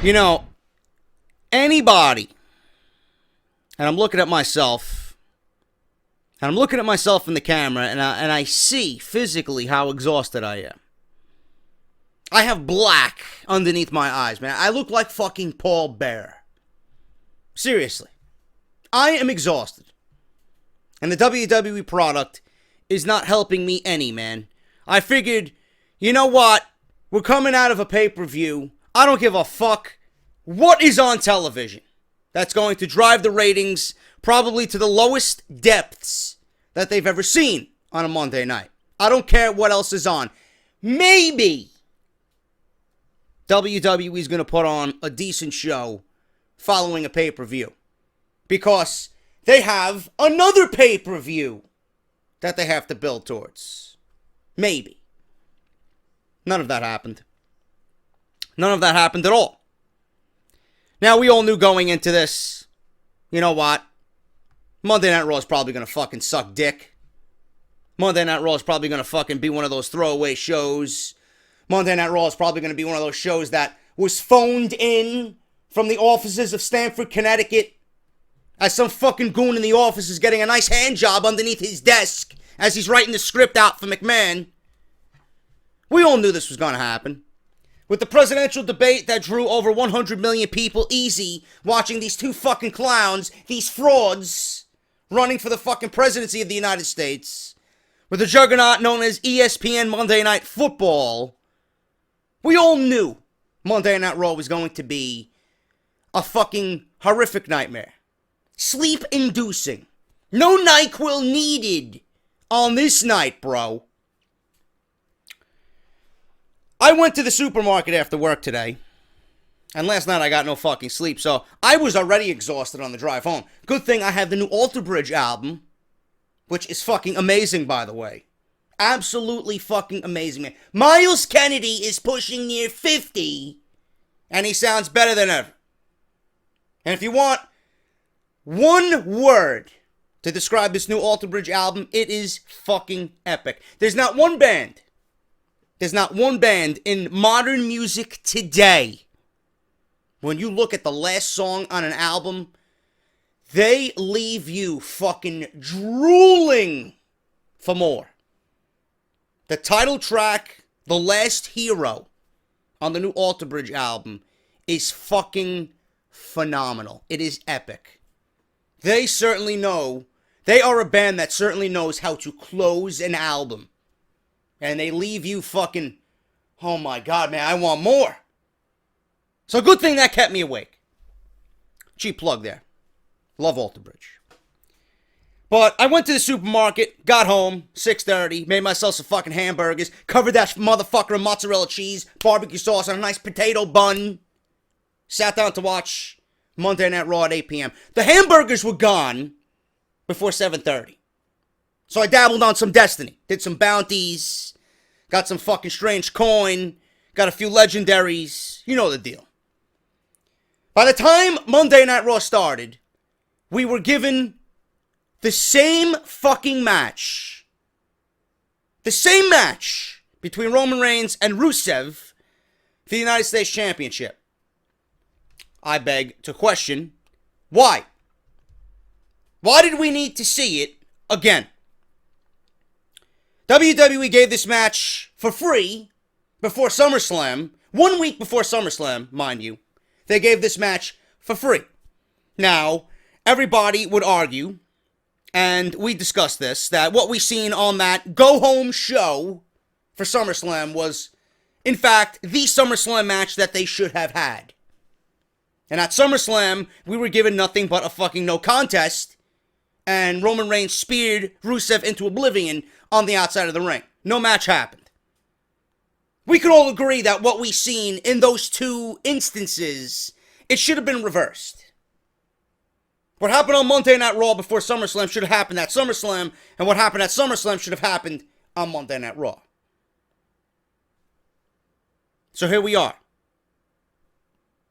You know, anybody, and I'm looking at myself, and I'm looking at myself in the camera, and I see physically how exhausted I am. I have black underneath my eyes, man. I look like fucking Paul Bear. Seriously. I am exhausted. And the WWE product is not helping me any, man. I figured, you know what? We're coming out of a pay-per-view. I don't give a fuck what is on television. That's going to drive the ratings probably to the lowest depths that they've ever seen on a Monday night. I don't care what else is on. Maybe WWE is going to put on a decent show following a pay-per-view. Because they have another pay-per-view that they have to build towards. Maybe. None of that happened. None of that happened at all. Now, we all knew going into this, you know what? Monday Night Raw is probably going to fucking suck dick. Monday Night Raw is probably going to fucking be one of those throwaway shows. Monday Night Raw is probably going to be one of those shows that was phoned in from the offices of Stamford, Connecticut, as some fucking goon in the office is getting a nice hand job underneath his desk as he's writing the script out for McMahon. We all knew this was going to happen. With the presidential debate that drew over 100 million people easy watching these two fucking clowns, these frauds, running for the fucking presidency of the United States, with the juggernaut known as ESPN Monday Night Football, we all knew Monday Night Raw was going to be a fucking horrific nightmare. Sleep-inducing. No NyQuil needed on this night, bro. I went to the supermarket after work today, and last night I got no fucking sleep, so I was already exhausted on the drive home. Good thing I have the new Alter Bridge album, which is fucking amazing, by the way. Absolutely fucking amazing, man. Miles Kennedy is pushing near 50, and he sounds better than ever. And if you want one word to describe this new Alter Bridge album, it is fucking epic. There's not one band in modern music today, when you look at the last song on an album, they leave you fucking drooling for more. The title track, The Last Hero, on the new Alter Bridge album is fucking phenomenal. It is epic. They certainly know, they are a band that certainly knows how to close an album. And they leave you fucking, oh my god, man, I want more. So good thing that kept me awake. Cheap plug there. Love Alter Bridge. But I went to the supermarket, got home, 6:30, made myself some fucking hamburgers, covered that motherfucker in mozzarella cheese, barbecue sauce on a nice potato bun. Sat down to watch Monday Night Raw at 8 p.m. The hamburgers were gone before 7:30. So I dabbled on some Destiny, did some bounties, got some fucking strange coin, got a few legendaries, you know the deal. By the time Monday Night Raw started, we were given the same fucking match. The same match between Roman Reigns and Rusev for the United States Championship. I beg to question, why? Why did we need to see it again? WWE gave this match for free before SummerSlam. 1 week before SummerSlam, mind you. They gave this match for free. Now, everybody would argue, and we discussed this, that what we seen on that go-home show for SummerSlam was, in fact, the SummerSlam match that they should have had. And at SummerSlam, we were given nothing but a fucking no contest, and Roman Reigns speared Rusev into oblivion on the outside of the ring. No match happened. We could all agree that what we seen in those two instances, it should have been reversed. What happened on Monday Night Raw before SummerSlam should have happened at SummerSlam, and what happened at SummerSlam should have happened on Monday Night Raw. So here we are.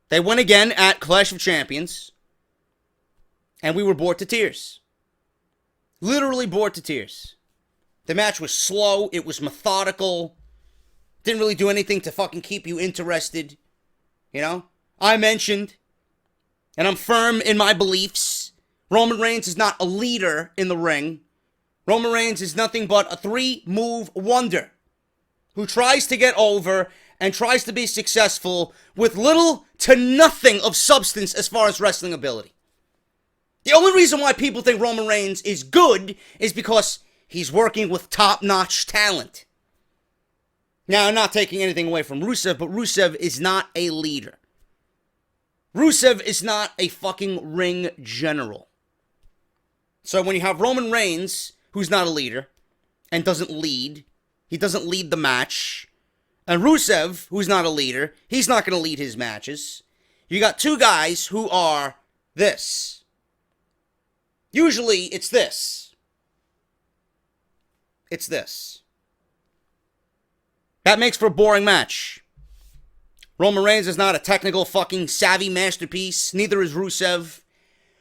They went again at Clash of Champions, and we were bored to tears. Literally bored to tears. The match was slow, it was methodical, didn't really do anything to fucking keep you interested, you know? I mentioned, and I'm firm in my beliefs, Roman Reigns is not a leader in the ring. Roman Reigns is nothing but a 3-move wonder who tries to get over and tries to be successful with little to nothing of substance as far as wrestling ability. The only reason why people think Roman Reigns is good is because he's working with top-notch talent. Now, I'm not taking anything away from Rusev, but Rusev is not a leader. Rusev is not a fucking ring general. So when you have Roman Reigns, who's not a leader, and doesn't lead, he doesn't lead the match, and Rusev, who's not a leader, he's not going to lead his matches. You got two guys who are this. Usually, it's this. It's this. That makes for a boring match. Roman Reigns is not a technical fucking savvy masterpiece. Neither is Rusev.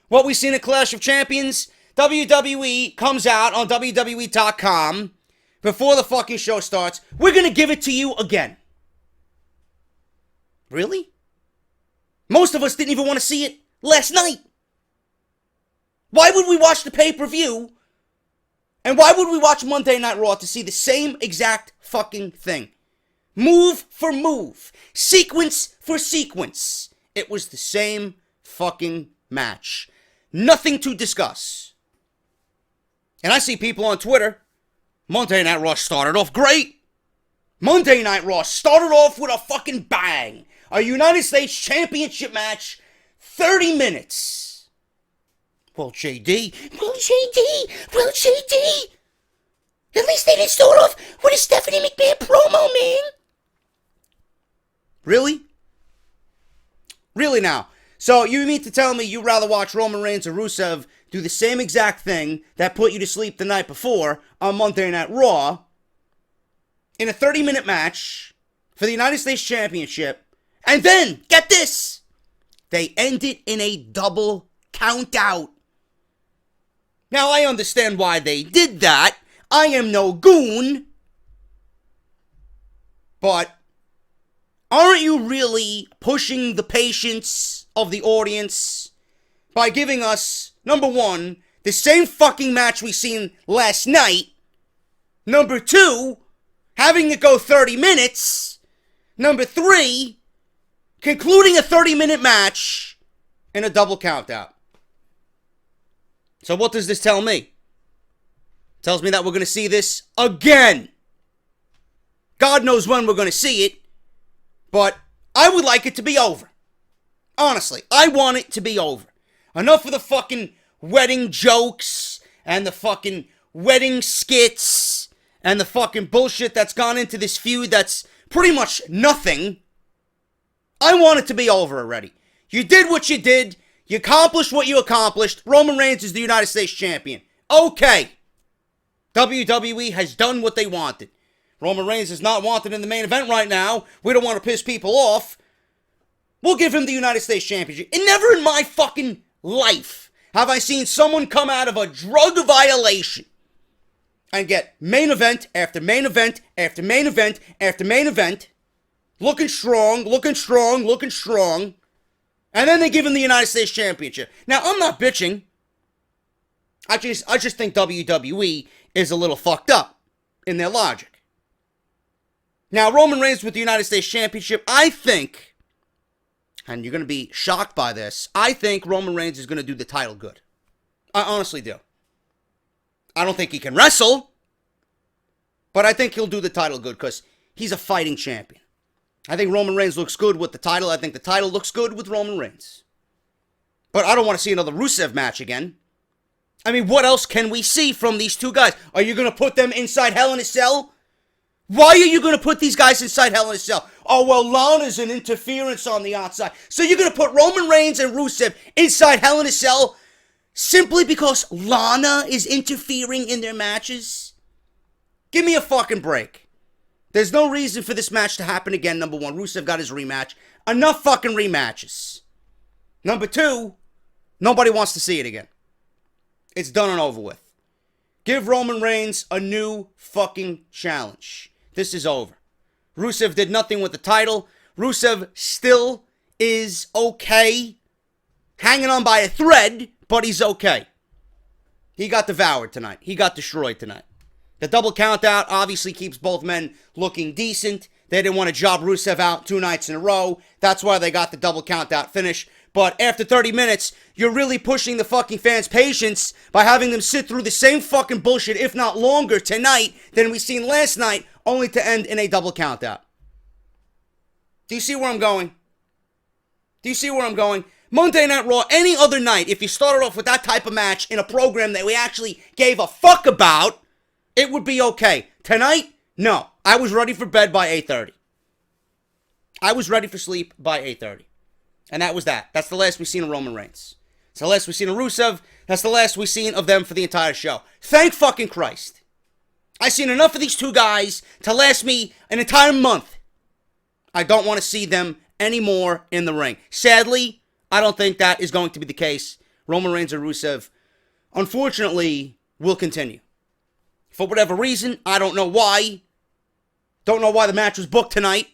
What we seen at Clash of Champions, WWE comes out on WWE.com before the fucking show starts. We're gonna give it to you again. Really? Most of us didn't even want to see it last night. Why would we watch the pay-per-view? And why would we watch Monday Night Raw to see the same exact fucking thing? Move for move. Sequence for sequence. It was the same fucking match. Nothing to discuss. And I see people on Twitter, Monday Night Raw started off great. Monday Night Raw started off with a fucking bang. A United States Championship match, 30 minutes. Well, JD. At least they didn't start off with a Stephanie McMahon promo, man. Really? Really now? So you mean to tell me you'd rather watch Roman Reigns or Rusev do the same exact thing that put you to sleep the night before on Monday Night Raw in a 30-minute match for the United States Championship, and then, get this, they end it in a double count-out. Now, I understand why they did that. I am no goon. But aren't you really pushing the patience of the audience by giving us, number one, the same fucking match we seen last night, number two, having it go 30 minutes, number three, concluding a 30-minute match in a double count-out? So what does this tell me? It tells me that we're going to see this again. God knows when we're going to see it, but I would like it to be over. Honestly, I want it to be over. Enough of the fucking wedding jokes and the fucking wedding skits and the fucking bullshit that's gone into this feud that's pretty much nothing. I want it to be over already. You did what you did. You accomplished what you accomplished. Roman Reigns is the United States Champion. Okay. WWE has done what they wanted. Roman Reigns is not wanted in the main event right now. We don't want to piss people off. We'll give him the United States Championship. And never in my fucking life have I seen someone come out of a drug violation and get main event after main event after main event after main event, looking strong, and then they give him the United States Championship. Now, I'm not bitching. I just think WWE is a little fucked up in their logic. Now, Roman Reigns with the United States Championship, I think, and you're going to be shocked by this, I think Roman Reigns is going to do the title good. I honestly do. I don't think he can wrestle, but I think he'll do the title good because he's a fighting champion. I think Roman Reigns looks good with the title. I think the title looks good with Roman Reigns. But I don't want to see another Rusev match again. I mean, what else can we see from these two guys? Are you going to put them inside Hell in a Cell? Why are you going to put these guys inside Hell in a Cell? Oh, well, Lana's an interference on the outside. So you're going to put Roman Reigns and Rusev inside Hell in a Cell simply because Lana is interfering in their matches? Give me a fucking break. There's no reason for this match to happen again, number one. Rusev got his rematch. Enough fucking rematches. Number two, nobody wants to see it again. It's done and over with. Give Roman Reigns a new fucking challenge. This is over. Rusev did nothing with the title. Rusev still is okay. Hanging on by a thread, but he's okay. He got devoured tonight. He got destroyed tonight. The double countout obviously keeps both men looking decent. They didn't want to job Rusev out 2 nights in a row. That's why they got the double countout finish. But after 30 minutes, you're really pushing the fucking fans' patience by having them sit through the same fucking bullshit, if not longer, tonight than we seen last night, only to end in a double countout. Do you see where I'm going? Do you see where I'm going? Monday Night Raw, any other night, if you started off with that type of match in a program that we actually gave a fuck about, it would be okay. Tonight, no. I was ready for bed by 8:30. I was ready for sleep by 8:30. And that was that. That's the last we've seen of Roman Reigns. It's the last we've seen of Rusev. That's the last we've seen of them for the entire show. Thank fucking Christ. I've seen enough of these two guys to last me an entire month. I don't want to see them anymore in the ring. Sadly, I don't think that is going to be the case. Roman Reigns and Rusev, unfortunately, will continue. For whatever reason, I don't know why. Don't know why the match was booked tonight.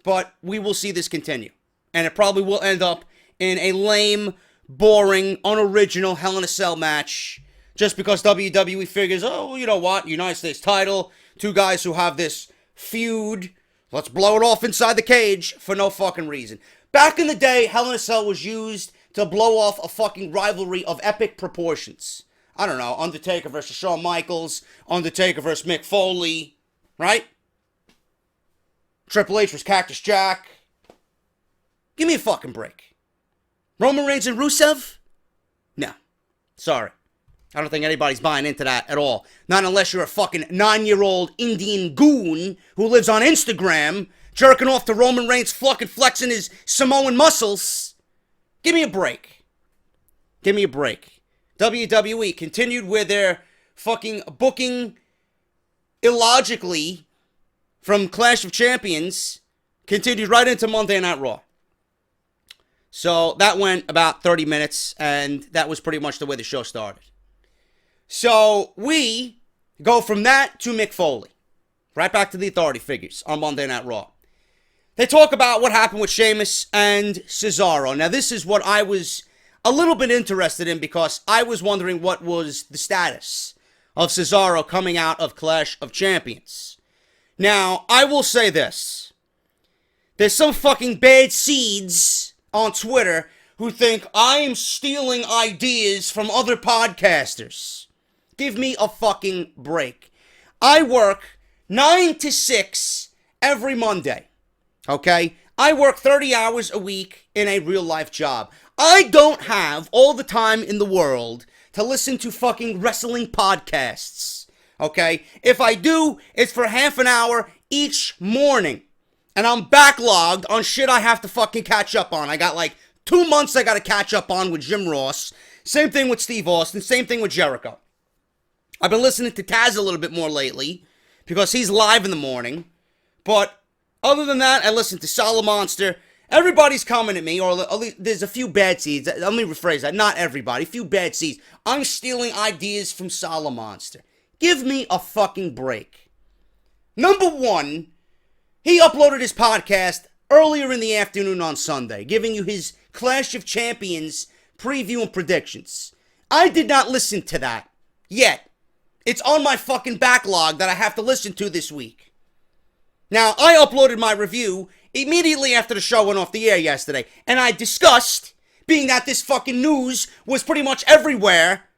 But we will see this continue. And it probably will end up in a lame, boring, unoriginal Hell in a Cell match. Just because WWE figures, oh, you know what? United States title. Two guys who have this feud. Let's blow it off inside the cage for no fucking reason. Back in the day, Hell in a Cell was used to blow off a fucking rivalry of epic proportions. I don't know, Undertaker versus Shawn Michaels, Undertaker versus Mick Foley, right? Triple H versus Cactus Jack. Give me a fucking break. Roman Reigns and Rusev? No. Sorry. I don't think anybody's buying into that at all. Not unless you're a fucking 9-year-old Indian goon who lives on Instagram, jerking off to Roman Reigns, fucking flexing his Samoan muscles. Give me a break. Give me a break. WWE continued with their fucking booking illogically from Clash of Champions, continued right into Monday Night Raw. So that went about 30 minutes, and that was pretty much the way the show started. So we go from that to Mick Foley. Right back to the authority figures on Monday Night Raw. They talk about what happened with Sheamus and Cesaro. Now, this is what I was a little bit interested in because I was wondering what was the status of Cesaro coming out of Clash of Champions. Now, I will say this. There's some fucking bad seeds on Twitter who think I am stealing ideas from other podcasters. Give me a fucking break. I work 9 to 6 every Monday. Okay? I work 30 hours a week in a real life job. I don't have all the time in the world to listen to fucking wrestling podcasts. Okay? If I do, it's for half an hour each morning. And I'm backlogged on shit I have to fucking catch up on. I got like 2 months I gotta catch up on with Jim Ross. Same thing with Steve Austin. Same thing with Jericho. I've been listening to Taz a little bit more lately because he's live in the morning. But other than that, I listen to Solid Monster. Everybody's coming at me, or at least there's a few bad seeds. Let me rephrase that. Not everybody. A few bad seeds. I'm stealing ideas from Solid Monster. Give me a fucking break. Number one, he uploaded his podcast earlier in the afternoon on Sunday, giving you his Clash of Champions preview and predictions. I did not listen to that yet. It's on my fucking backlog that I have to listen to this week. Now, I uploaded my review immediately after the show went off the air yesterday, and I discussed, being that this fucking news was pretty much everywhere,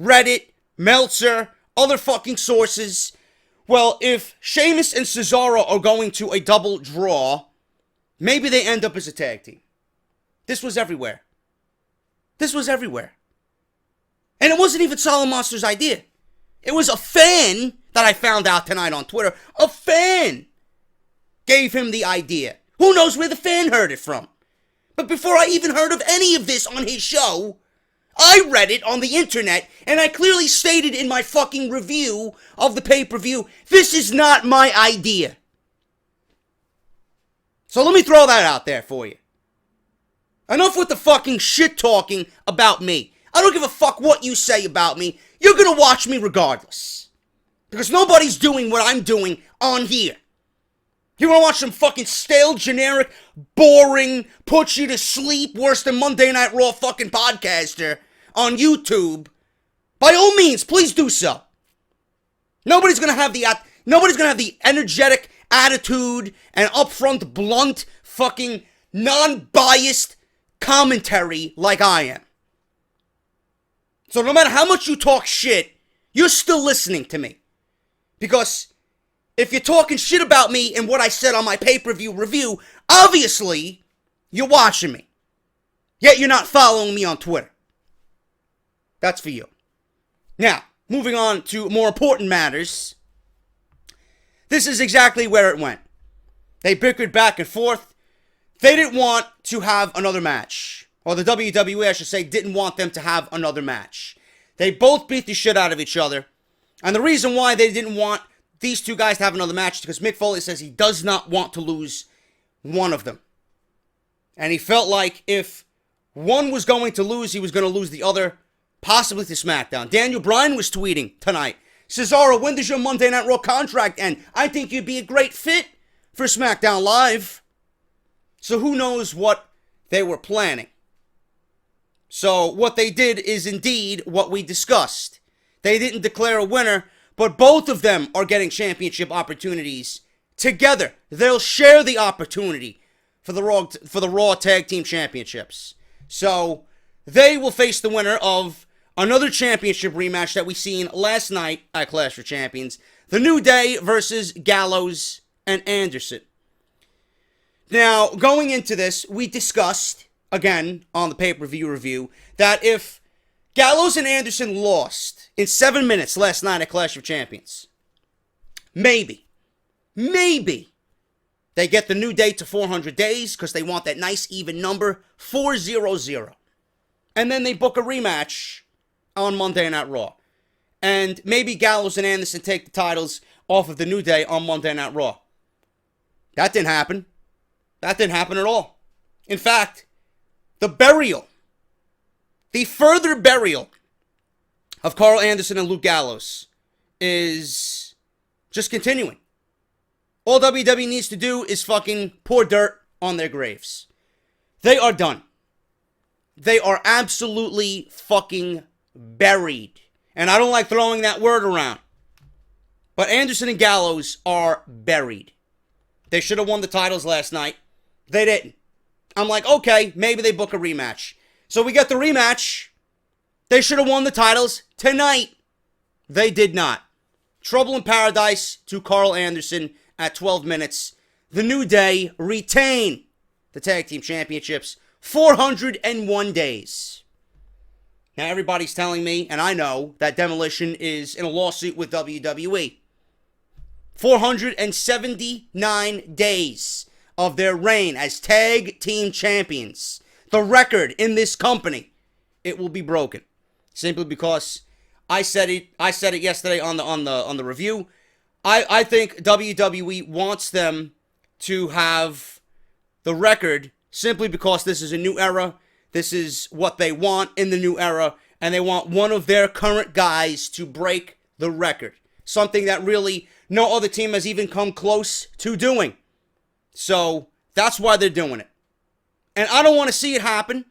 Reddit, Meltzer, other fucking sources. Well, if Sheamus and Cesaro are going to a double draw, maybe they end up as a tag team. This was everywhere. This was everywhere. And it wasn't even Solid Monster's idea. It was a fan that I found out tonight on Twitter. A fan gave him the idea. Who knows where the fan heard it from? But before I even heard of any of this on his show, I read it on the internet, and I clearly stated in my fucking review of the pay-per-view, this is not my idea. So let me throw that out there for you. Enough with the fucking shit-talking about me. I don't give a fuck what you say about me. You're gonna watch me regardless. Because nobody's doing what I'm doing on here. You want to watch some fucking stale, generic, boring, put you to sleep, worse than Monday Night Raw fucking podcaster on YouTube? By all means, please do so. Nobody's gonna have the energetic attitude and upfront, blunt, fucking non-biased commentary like I am. So no matter how much you talk shit, you're still listening to me. Because if you're talking shit about me and what I said on my pay-per-view review, obviously you're watching me. Yet you're not following me on Twitter. That's for you. Now, moving on to more important matters. This is exactly where it went. They bickered back and forth. They didn't want to have another match. Or the WWE, I should say, didn't want them to have another match. They both beat the shit out of each other. And the reason why they didn't want these two guys to have another match is because Mick Foley says he does not want to lose one of them. And he felt like if one was going to lose, he was going to lose the other, possibly to SmackDown. Daniel Bryan was tweeting tonight, Cesaro, when does your Monday Night Raw contract end? I think you'd be a great fit for SmackDown Live. So who knows what they were planning. So what they did is indeed what we discussed. They didn't declare a winner, but both of them are getting championship opportunities together. They'll share the opportunity for the Raw Tag Team Championships. So they will face the winner of another championship rematch that we seen last night at Clash for Champions. The New Day versus Gallows and Anderson. Now, going into this, we discussed, again, on the pay-per-view review, that if Gallows and Anderson lost in 7 minutes last night at Clash of Champions, maybe, they get the New Day to 400 days because they want that nice even number, 400. And then they book a rematch on Monday Night Raw. And maybe Gallows and Anderson take the titles off of the New Day on Monday Night Raw. That didn't happen. That didn't happen at all. In fact, the further burial of Carl Anderson and Luke Gallows is just continuing. All WWE needs to do is fucking pour dirt on their graves. They are done. They are absolutely fucking buried. And I don't like throwing that word around. But Anderson and Gallows are buried. They should have won the titles last night. They didn't. I'm like, okay, maybe they book a rematch. So we get the rematch. They should have won the titles tonight. They did not. Trouble in Paradise to Carl Anderson at 12 minutes. The New Day retain the Tag Team Championships 401 days. Now everybody's telling me, and I know, that Demolition is in a lawsuit with WWE. 479 days of their reign as Tag Team Champions. The record in this company, it will be broken. Simply because I said it yesterday on the review. I think WWE wants them to have the record simply because this is a new era. This is what they want in the new era, and they want one of their current guys to break the record. Something that really no other team has even come close to doing. So that's why they're doing it. And I don't want to see it happen.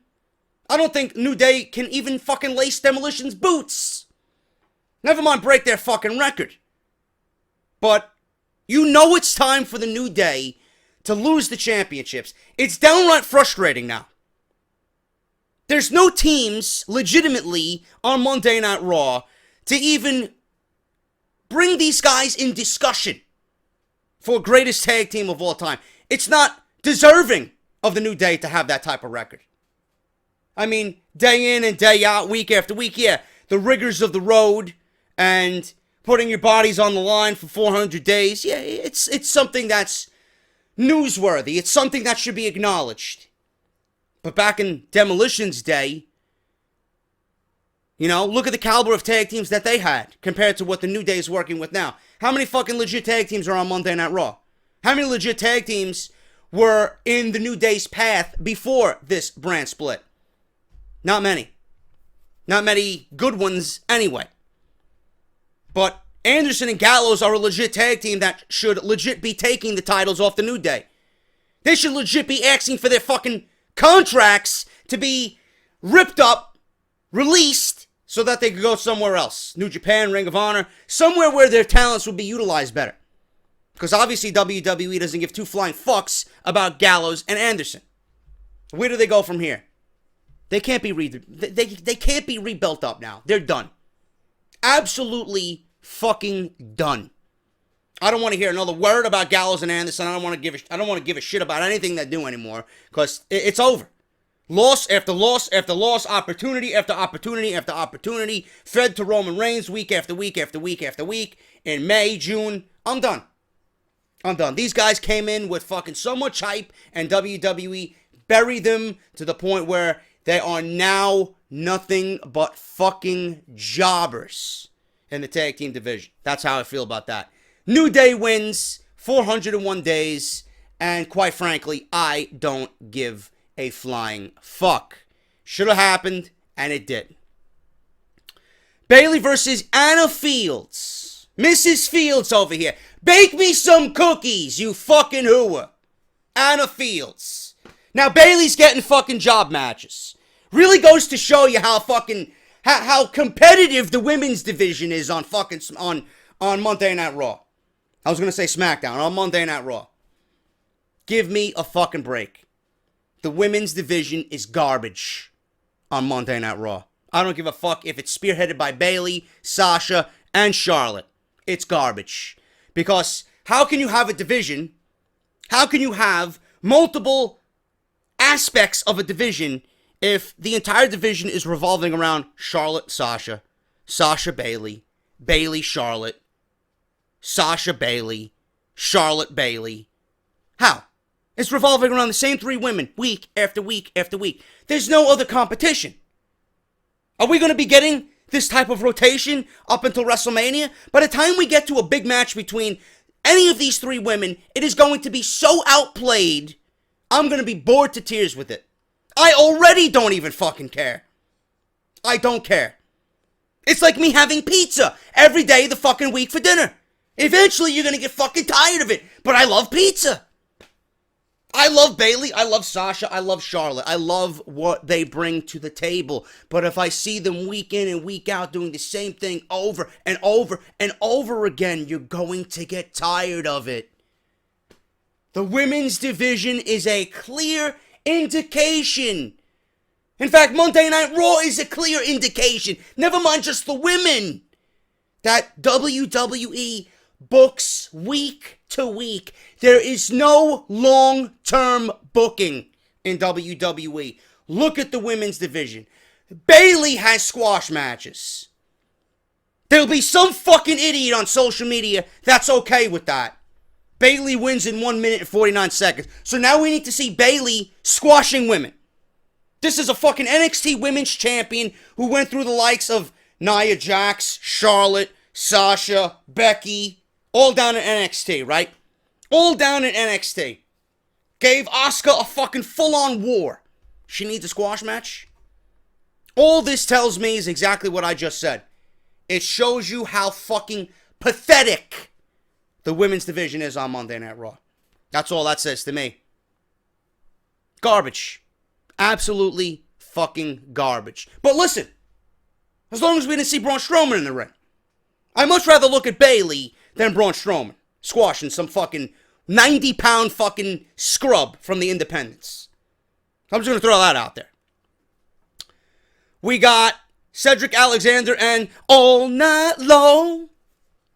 I don't think New Day can even fucking lace Demolition's boots. Never mind break their fucking record. But you know it's time for the New Day to lose the championships. It's downright frustrating now. There's no teams legitimately on Monday Night Raw to even bring these guys in discussion for greatest tag team of all time. It's not deserving of the New Day to have that type of record. I mean, day in and day out, week after week, yeah, the rigors of the road and putting your bodies on the line for 400 days, yeah, it's something that's newsworthy. It's something that should be acknowledged. But back in Demolition's day, you know, look at the caliber of tag teams that they had compared to what the New Day is working with now. How many fucking legit tag teams are on Monday Night Raw? How many legit tag teams were in the New Day's path before this brand split? Not many. Not many good ones anyway. But Anderson and Gallows are a legit tag team that should legit be taking the titles off the New Day. They should legit be asking for their fucking contracts to be ripped up, released, so that they could go somewhere else. New Japan, Ring of Honor, somewhere where their talents would be utilized better. Because obviously WWE doesn't give two flying fucks about Gallows and Anderson. Where do they go from here? They can't be they can't be rebuilt up now. They're done. Absolutely fucking done. I don't want to hear another word about Gallows and Anderson. I don't want to give a shit about anything they do anymore, because it's over. Loss after loss after loss, opportunity after opportunity after opportunity, fed to Roman Reigns week after week after week after week. In May, June, I'm done. I'm done. These guys came in with fucking so much hype, and WWE buried them to the point where they are now nothing but fucking jobbers in the tag team division. That's how I feel about that. New Day wins 401 days, and quite frankly, I don't give a flying fuck. Should have happened, and it did. Bayley versus Anna Fields. Mrs. Fields over here. Bake me some cookies, you fucking hooah. Anna Fields. Now, Bayley's getting fucking job matches. Really goes to show you how fucking, how competitive the women's division is on fucking, on Monday Night Raw. I was going to say Smackdown, on Monday Night Raw. Give me a fucking break. The women's division is garbage on Monday Night Raw. I don't give a fuck if it's spearheaded by Bayley, Sasha, and Charlotte. It's garbage. Because how can you have a division? How can you have multiple aspects of a division if the entire division is revolving around Charlotte, Sasha, Sasha, Bayley, Bayley, Charlotte, Sasha, Bayley, Charlotte, Bayley? How? It's revolving around the same three women week after week after week. There's no other competition. Are we going to be getting this type of rotation up until WrestleMania? By the time we get to a big match between any of these three women, it is going to be so outplayed, I'm going to be bored to tears with it. I already don't even fucking care. I don't care. It's like me having pizza every day of the fucking week for dinner. Eventually you're going to get fucking tired of it, but I love pizza. I love Bayley, I love Sasha, I love Charlotte. I love what they bring to the table. But if I see them week in and week out doing the same thing over and over and over again, you're going to get tired of it. The women's division is a clear indication. In fact, Monday Night Raw is a clear indication. Never mind just the women. That WWE books week to week. There is no long-term booking in WWE. Look at the women's division. Bayley has squash matches. There'll be some fucking idiot on social media that's okay with that. Bayley wins in 1 minute and 49 seconds. So now we need to see Bayley squashing women. This is a fucking NXT Women's Champion who went through the likes of Nia Jax, Charlotte, Sasha, Becky, all down in NXT, right? All down in NXT. Gave Asuka a fucking full-on war. She needs a squash match? All this tells me is exactly what I just said. It shows you how fucking pathetic the women's division is on Monday Night Raw. That's all that says to me. Garbage. Absolutely fucking garbage. But listen, as long as we didn't see Braun Strowman in the ring, I'd much rather look at Bayley than Braun Strowman squashing some fucking 90-pound fucking scrub from the Independents. I'm just going to throw that out there. We got Cedric Alexander and All Night Long,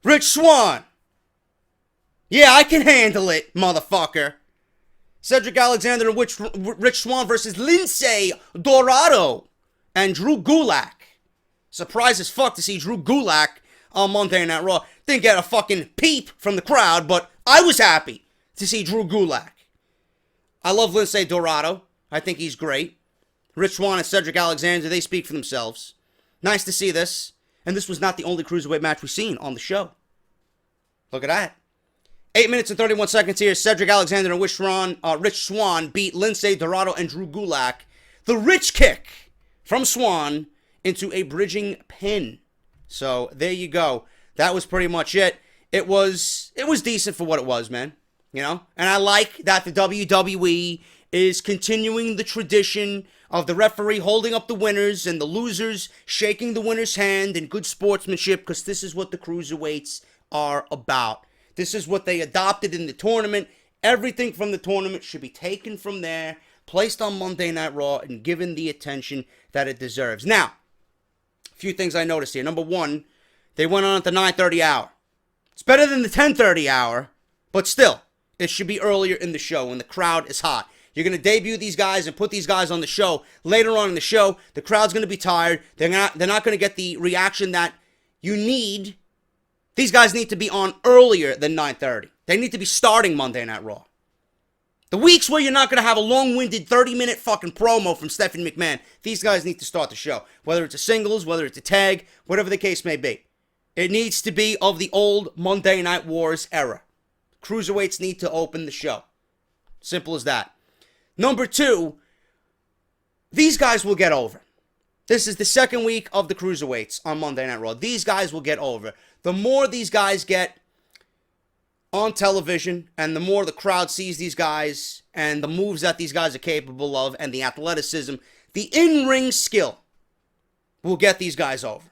Rich Swann. Yeah, I can handle it, motherfucker. Cedric Alexander and Rich Swann versus Lince Dorado and Drew Gulick. Surprised as fuck to see Drew Gulick on Monday Night Raw. Didn't get a fucking peep from the crowd, but I was happy to see Drew Gulick. I love Lince Dorado. I think he's great. Rich Swann and Cedric Alexander, they speak for themselves. Nice to see this. And this was not the only cruiserweight match we've seen on the show. Look at that. 8 minutes and 31 seconds here. Cedric Alexander and Rich Swann beat Lince Dorado and Drew Gulick. The rich kick from Swann into a bridging pin. So there you go. that was pretty much it. It was decent for what it was, man. You know? And I like that the WWE is continuing the tradition of the referee holding up the winners and the losers shaking the winner's hand in good sportsmanship, because this is what the cruiserweights are about. This is what they adopted in the tournament. Everything from the tournament should be taken from there, placed on Monday Night Raw, and given the attention that it deserves. Now, a few things I noticed here. Number one, they went on at the 9:30 hour. It's better than the 10:30 hour, but still, it should be earlier in the show when the crowd is hot. You're going to debut these guys and put these guys on the show. Later on in the show, the crowd's going to be tired. They're not going to get the reaction that you need. These guys need to be on earlier than 9:30. They need to be starting Monday Night Raw. The weeks where you're not going to have a long-winded 30-minute fucking promo from Stephanie McMahon, these guys need to start the show. Whether it's a singles, whether it's a tag, whatever the case may be. It needs to be of the old Monday Night Wars era. Cruiserweights need to open the show. Simple as that. Number two, these guys will get over. This is the second week of the Cruiserweights on Monday Night Raw. These guys will get over. The more these guys get on television and the more the crowd sees these guys and the moves that these guys are capable of and the athleticism, the in-ring skill will get these guys over.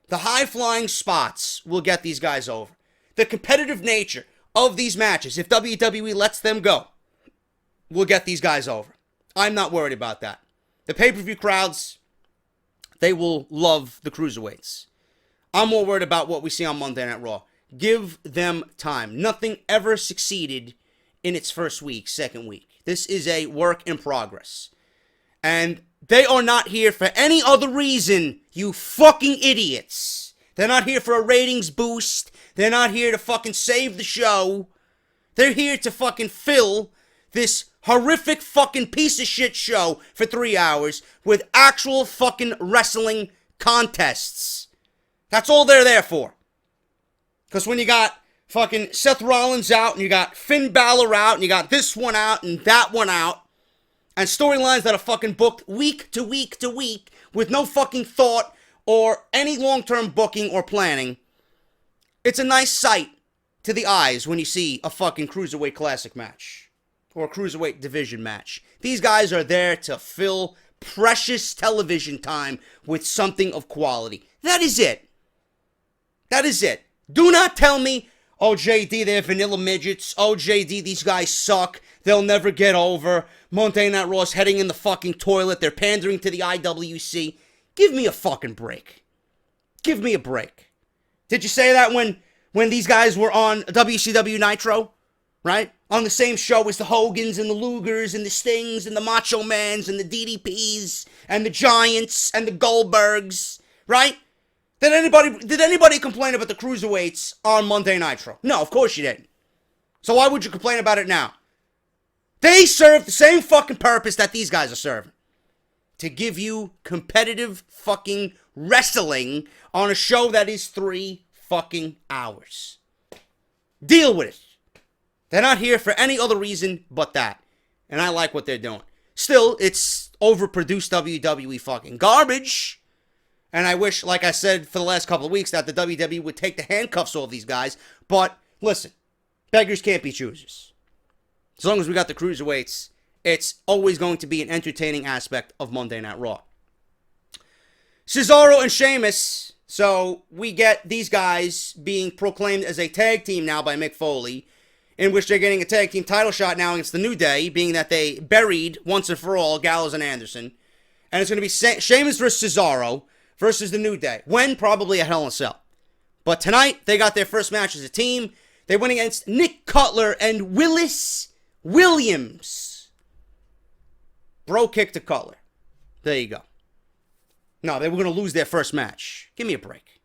The high-flying spots will get these guys over. The competitive nature of these matches, if WWE lets them go, will get these guys over. I'm not worried about that. The pay-per-view crowds, they will love the Cruiserweights. I'm more worried about what we see on Monday Night Raw. Give them time. Nothing ever succeeded in its first week, second week. This is a work in progress. And they are not here for any other reason, you fucking idiots. They're not here for a ratings boost. They're not here to fucking save the show. They're here to fucking fill this horrific fucking piece of shit show for 3 hours with actual fucking wrestling contests. That's all they're there for. Because when you got fucking Seth Rollins out, and you got Finn Balor out, and you got this one out, and that one out, and storylines that are fucking booked week to week to week with no fucking thought or any long-term booking or planning, it's a nice sight to the eyes when you see a fucking Cruiserweight Classic match or a Cruiserweight Division match. These guys are there to fill precious television time with something of quality. That is it. That is it. Do not tell me, oh, JD, they're vanilla midgets. Oh, JD, these guys suck. They'll never get over. Monday Night Raw's heading in the fucking toilet. They're pandering to the IWC. Give me a fucking break. Give me a break. Did you say that when these guys were on WCW Nitro? Right? On the same show as the Hogans and the Lugers and the Stings and the Macho Mans and the DDPs and the Giants and the Goldbergs. Right? Did anybody complain about the Cruiserweights on Monday Nitro? No, of course you didn't. So why would you complain about it now? They serve the same fucking purpose that these guys are serving. To give you competitive fucking wrestling on a show that is 3 fucking hours. Deal with it. They're not here for any other reason but that. And I like what they're doing. Still, it's overproduced WWE fucking garbage. And I wish, like I said for the last couple of weeks, that the WWE would take the handcuffs off these guys. But, listen, beggars can't be choosers. As long as we got the Cruiserweights, it's always going to be an entertaining aspect of Monday Night Raw. Cesaro and Sheamus. So, we get these guys being proclaimed as a tag team now by Mick Foley, in which they're getting a tag team title shot now against the New Day, being that they buried, once and for all, Gallows and Anderson. And it's going to be Sheamus versus Cesaro versus the New Day. When? Probably at Hell in a Cell. But tonight, they got their first match as a team. They went against Nick Cutler and Willis Williams. Bro kick to Cutler. There you go. No, they were going to lose their first match. Give me a break.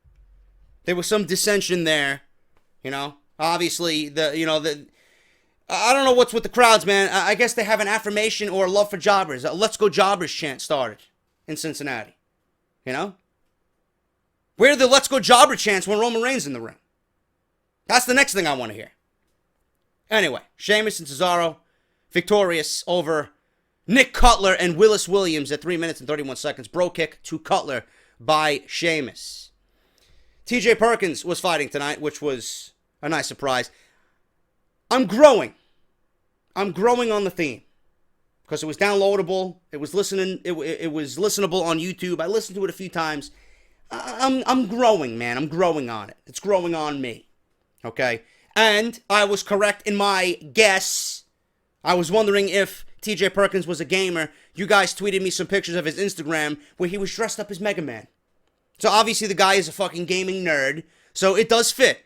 There was some dissension there, you know. Obviously, I don't know what's with the crowds, man. I guess they have an affirmation or a love for jobbers. A Let's Go Jobbers chant started in Cincinnati. You know? Where are the Let's Go Jobber chants when Roman Reigns in the ring? That's the next thing I want to hear. Anyway, Sheamus and Cesaro victorious over Nick Cutler and Willis Williams at 3 minutes and 31 seconds. Bro kick to Cutler by Sheamus. TJ Perkins was fighting tonight, which was a nice surprise. I'm growing. I'm growing on the theme. Because it was downloadable. It was it was listenable on YouTube. I listened to it a few times. I'm growing, man. I'm growing on it. It's growing on me. Okay? And I was correct in my guess. I was wondering if TJ Perkins was a gamer. You guys tweeted me some pictures of his Instagram where he was dressed up as Mega Man. So obviously the guy is a fucking gaming nerd. So it does fit.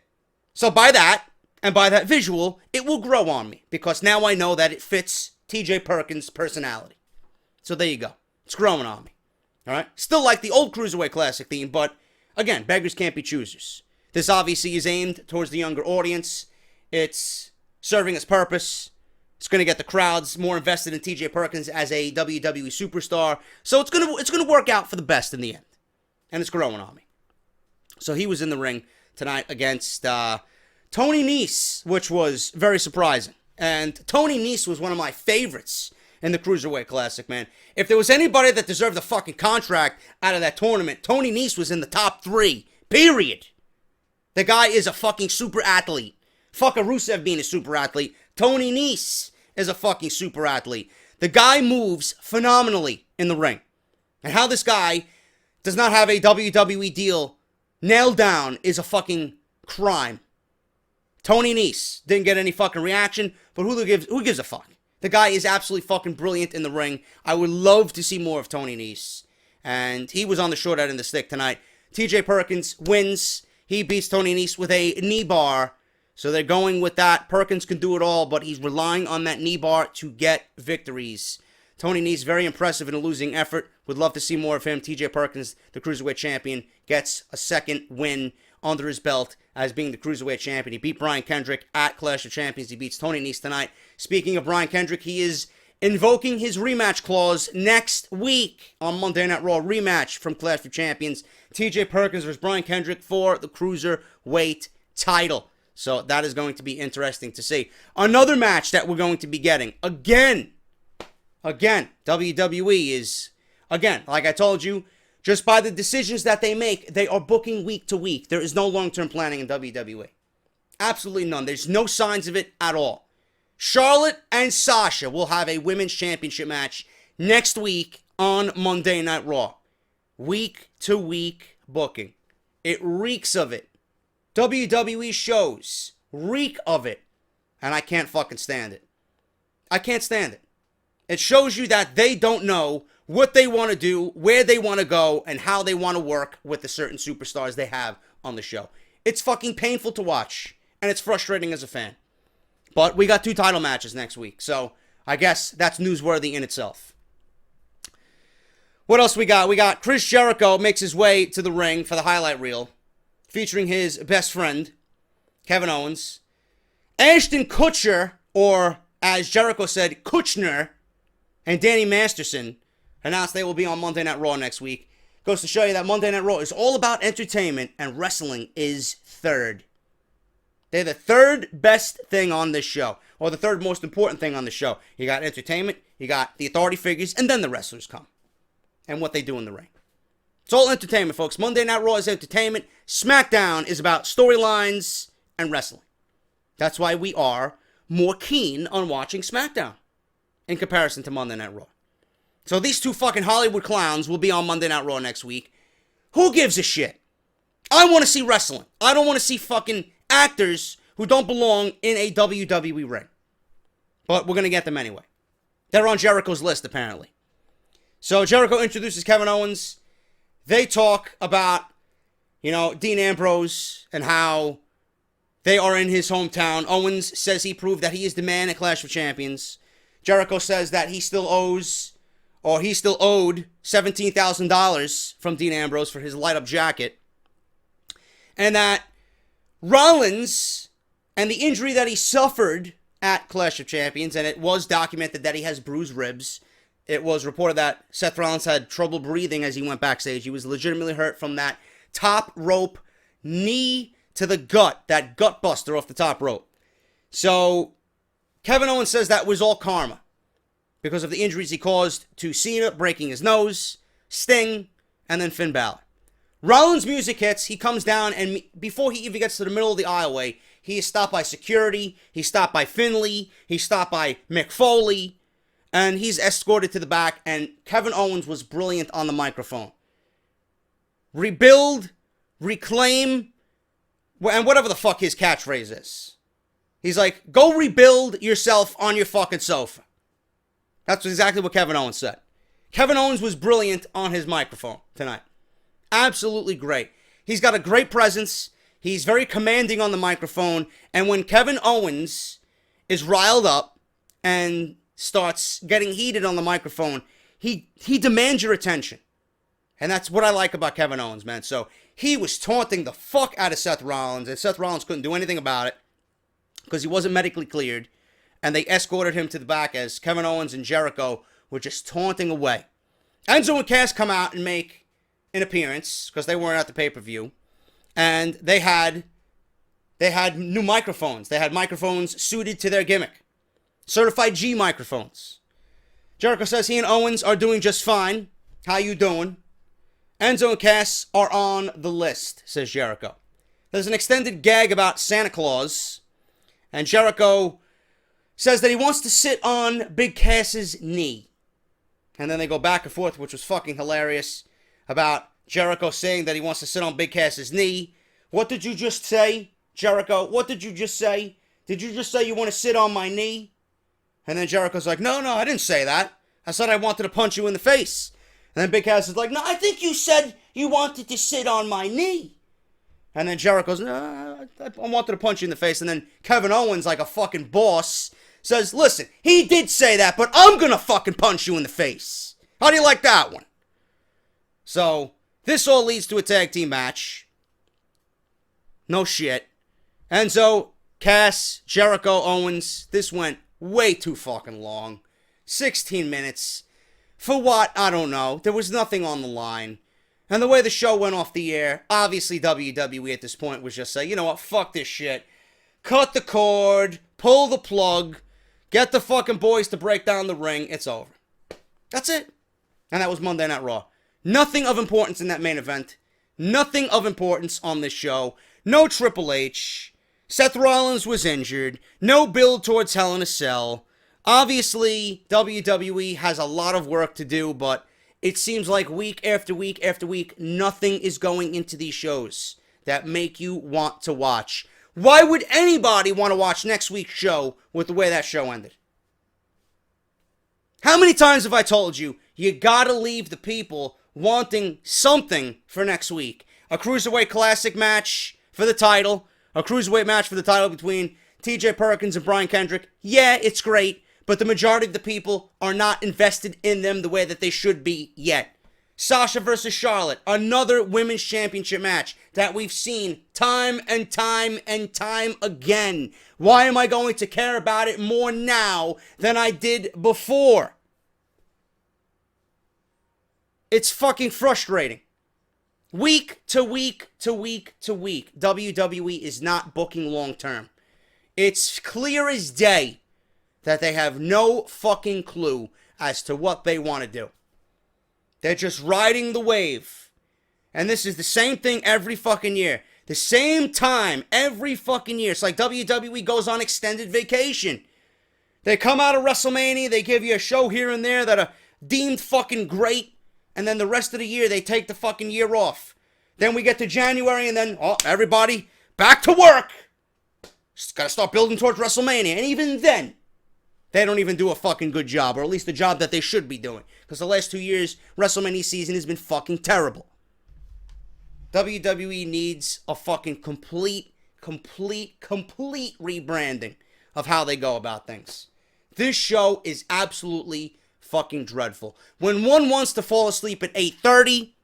So by that, and by that visual, it will grow on me. Because now I know that it fits TJ Perkins' personality. So there you go. It's growing on me. Alright? Still like the old Cruiserweight Classic theme, but again, beggars can't be choosers. This obviously is aimed towards the younger audience. It's serving its purpose. It's going to get the crowds more invested in TJ Perkins as a WWE superstar. So it's going to work out for the best in the end. And it's growing on me. So he was in the ring tonight against Tony Nese, which was very surprising. And Tony Nese was one of my favorites in the Cruiserweight Classic, man. If there was anybody that deserved a fucking contract out of that tournament, Tony Nese was in the top 3. Period. The guy is a fucking super athlete. Fuck a Rusev being a super athlete. Tony Nese is a fucking super athlete. The guy moves phenomenally in the ring. And how this guy does not have a WWE deal nailed down is a fucking crime. Tony Nese didn't get any fucking reaction, but who gives a fuck? The guy is absolutely fucking brilliant in the ring. I would love to see more of Tony Nese. And he was on the short end of the stick tonight. TJ Perkins wins. He beats Tony Nese with a knee bar. So they're going with that. Perkins can do it all, but he's relying on that knee bar to get victories. Tony Nese, very impressive in a losing effort. Would love to see more of him. TJ Perkins, the Cruiserweight Champion, gets a second win under his belt as being the Cruiserweight Champion. He beat Brian Kendrick at Clash of Champions. He beats Tony Nese tonight. Speaking of Brian Kendrick, he is invoking his rematch clause next week on Monday Night Raw. Rematch from Clash of Champions. TJ Perkins versus Brian Kendrick for the Cruiserweight title. So that is going to be interesting to see. Another match that we're going to be getting. Again, WWE is, like I told you, just by the decisions that they make, they are booking week to week. There is no long-term planning in WWE. Absolutely none. There's no signs of it at all. Charlotte and Sasha will have a women's championship match next week on Monday Night Raw. Week to week booking. It reeks of it. WWE shows reek of it. And I can't fucking stand it. I can't stand it. It shows you that they don't know what they want to do, where they want to go, and how they want to work with the certain superstars they have on the show. It's fucking painful to watch, and it's frustrating as a fan. But we got 2 title matches next week, so I guess that's newsworthy in itself. What else we got? We got Chris Jericho makes his way to the ring for the highlight reel, featuring his best friend, Kevin Owens. Ashton Kutcher, or as Jericho said, Kutchner, and Danny Masterson announced they will be on Monday Night Raw next week. Goes to show you that Monday Night Raw is all about entertainment, and wrestling is third. They're the third best thing on this show, or the third most important thing on the show. You got entertainment, you got the authority figures, and then the wrestlers come. And what they do in the ring. It's all entertainment, folks. Monday Night Raw is entertainment. Smackdown is about storylines and wrestling. That's why we are more keen on watching Smackdown in comparison to Monday Night Raw. So these 2 fucking Hollywood clowns will be on Monday Night Raw next week. Who gives a shit? I want to see wrestling. I don't want to see fucking actors who don't belong in a WWE ring. But we're going to get them anyway. They're on Jericho's list, apparently. So Jericho introduces Kevin Owens. They talk about, Dean Ambrose and how they are in his hometown. Owens says he proved that he is the man at Clash of Champions. Jericho says that he still owed $17,000 from Dean Ambrose for his light-up jacket. And that Rollins and the injury that he suffered at Clash of Champions, and it was documented that he has bruised ribs. It was reported that Seth Rollins had trouble breathing as he went backstage. He was legitimately hurt from that top rope knee to the gut, that gut buster off the top rope. So Kevin Owens says that was all karma because of the injuries he caused to Cena, breaking his nose, Sting, and then Finn Balor. Rollins' music hits, he comes down, and before he even gets to the middle of the aisleway, he is stopped by security, he's stopped by Finlay, he's stopped by Mick Foley, and he's escorted to the back, and Kevin Owens was brilliant on the microphone. Rebuild, reclaim, and whatever the fuck his catchphrase is. He's like, go rebuild yourself on your fucking sofa. That's exactly what Kevin Owens said. Kevin Owens was brilliant on his microphone tonight. Absolutely great. He's got a great presence. He's very commanding on the microphone. And when Kevin Owens is riled up and starts getting heated on the microphone, he demands your attention. And that's what I like about Kevin Owens, man. So he was taunting the fuck out of Seth Rollins, and Seth Rollins couldn't do anything about it because he wasn't medically cleared. And they escorted him to the back as Kevin Owens and Jericho were just taunting away. Enzo and Cass come out and make an appearance because they weren't at the pay-per-view, and they had new microphones. They had microphones suited to their gimmick. Certified G microphones. Jericho says he and Owens are doing just fine. How you doing? Enzo and Cass are on the list, says Jericho. There's an extended gag about Santa Claus, and Jericho says that he wants to sit on Big Cass's knee. And then they go back and forth, which was fucking hilarious, about Jericho saying that he wants to sit on Big Cass's knee. What did you just say, Jericho? What did you just say? Did you just say you want to sit on my knee? And then Jericho's like, no, I didn't say that. I said I wanted to punch you in the face. And then Big Cass is like, no, I think you said you wanted to sit on my knee. And then Jericho's, no, I wanted to punch you in the face. And then Kevin Owens, like a fucking boss, says, listen, he did say that, but I'm gonna fucking punch you in the face. How do you like that one? So, this all leads to a tag team match. No shit. Enzo, Cass, Jericho, Owens. This went way too fucking long. 16 minutes. For what? I don't know. There was nothing on the line. And the way the show went off the air, obviously WWE at this point was just saying, you know what, fuck this shit. Cut the cord, pull the plug, get the fucking boys to break down the ring, it's over. That's it. And that was Monday Night Raw. Nothing of importance in that main event. Nothing of importance on this show. No Triple H. Seth Rollins was injured. No build towards Hell in a Cell. Obviously, WWE has a lot of work to do, but it seems like week after week after week, nothing is going into these shows that make you want to watch. Why would anybody want to watch next week's show with the way that show ended? How many times have I told you, you gotta leave the people wanting something for next week? A Cruiserweight Classic match for the title. A Cruiserweight match for the title between TJ Perkins and Brian Kendrick. Yeah, it's great. But the majority of the people are not invested in them the way that they should be yet. Sasha versus Charlotte, another women's championship match that we've seen time and time and time again. Why am I going to care about it more now than I did before? It's fucking frustrating. Week to week to week to week, WWE is not booking long term. It's clear as day that they have no fucking clue as to what they want to do. They're just riding the wave. And this is the same thing every fucking year. The same time every fucking year. It's like WWE goes on extended vacation. They come out of WrestleMania, they give you a show here and there that are deemed fucking great, and then the rest of the year they take the fucking year off. Then we get to January and then, everybody back to work. Just gotta start building towards WrestleMania. And even then, they don't even do a fucking good job, or at least the job that they should be doing. Because the last 2 years, WrestleMania season has been fucking terrible. WWE needs a fucking complete rebranding of how they go about things. This show is absolutely fucking dreadful. When one wants to fall asleep at 8:30,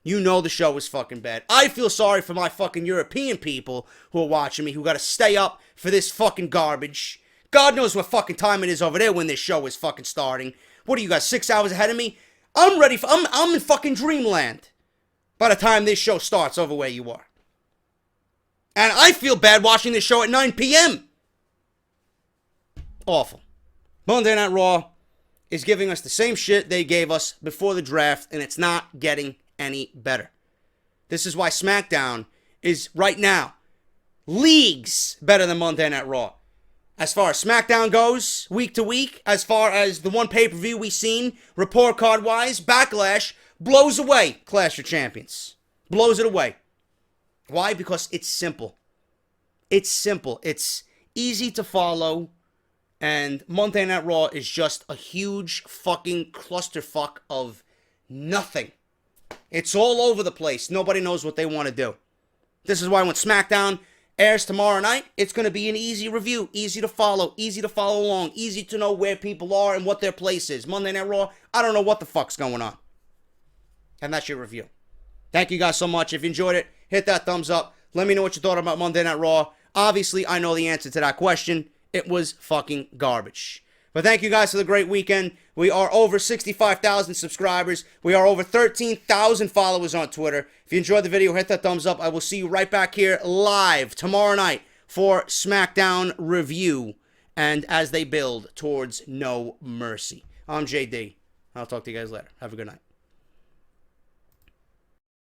you know the show is fucking bad. I feel sorry for my fucking European people who are watching me, who gotta stay up for this fucking garbage. God knows what fucking time it is over there when this show is fucking starting. What are you guys, 6 hours ahead of me? I'm ready for, I'm in fucking dreamland by the time this show starts over where you are. And I feel bad watching this show at 9 p.m. Awful. Monday Night Raw is giving us the same shit they gave us before the draft, and it's not getting any better. This is why SmackDown is right now leagues better than Monday Night Raw. As far as SmackDown goes, week to week, as far as the one pay-per-view we've seen, report card-wise, Backlash blows away Clash of Champions. Blows it away. Why? Because it's simple. It's simple. It's easy to follow. And Monday Night Raw is just a huge fucking clusterfuck of nothing. It's all over the place. Nobody knows what they want to do. This is why when SmackDown airs tomorrow night, it's going to be an easy review. Easy to follow along. Easy to know where people are and what their place is. Monday Night Raw, I don't know what the fuck's going on. And that's your review. Thank you guys so much. If you enjoyed it, hit that thumbs up. Let me know what you thought about Monday Night Raw. Obviously, I know the answer to that question. It was fucking garbage. But thank you guys for the great weekend. We are over 65,000 subscribers. We are over 13,000 followers on Twitter. If you enjoyed the video, hit that thumbs up. I will see you right back here live tomorrow night for SmackDown review and as they build towards No Mercy. I'm JD. I'll talk to you guys later. Have a good night.